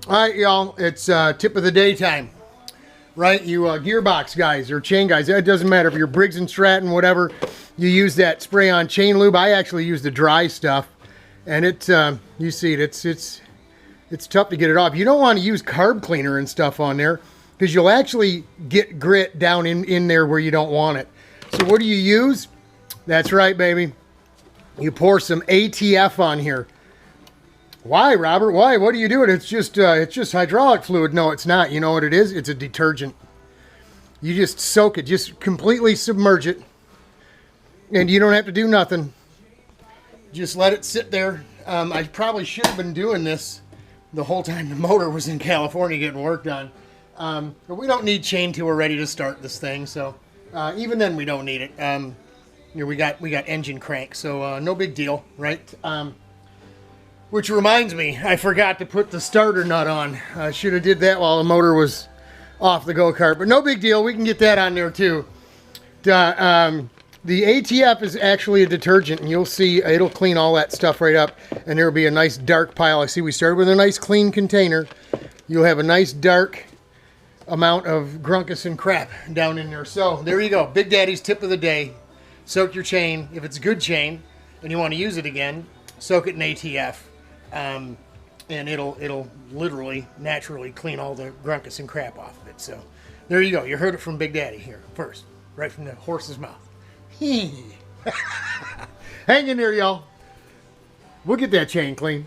All right, y'all. It's tip of the day time, right? You gearbox guys or chain guys. It doesn't matter if you're Briggs and Stratton, whatever. You use that spray-on chain lube. I actually use the dry stuff, and you see it. It's tough to get it off. You don't want to use carb cleaner and stuff on there because you'll actually get grit down in there where you don't want it. So what do you use? That's right, baby. You pour some ATF on here. Why, Robert? Why? What are you doing? It's just hydraulic fluid. No, it's not. You know what it is? It's a detergent. You just soak it. Just completely submerge it. And you don't have to do nothing. Just let it sit there. I probably should have been doing this the whole time the motor was in California getting worked on. But we don't need chain till we're ready to start this thing. So even then we don't need it. We got engine crank. So no big deal, right? Which reminds me, I forgot to put the starter nut on. I should have did that while the motor was off the go-kart. But no big deal. We can get that on there too. The ATF is actually a detergent, and you'll see it'll clean all that stuff right up. And there'll be a nice dark pile. I see we started with a nice clean container. You'll have a nice dark amount of grunkus and crap down in there. So there you go. Big Daddy's tip of the day. Soak your chain. If it's good chain and you want to use it again, soak it in ATF. And it'll literally naturally clean all the grunkus and crap off of it. So there you go. You heard it from Big Daddy here first, right from the horse's mouth. Hang in there, y'all. We'll get that chain clean.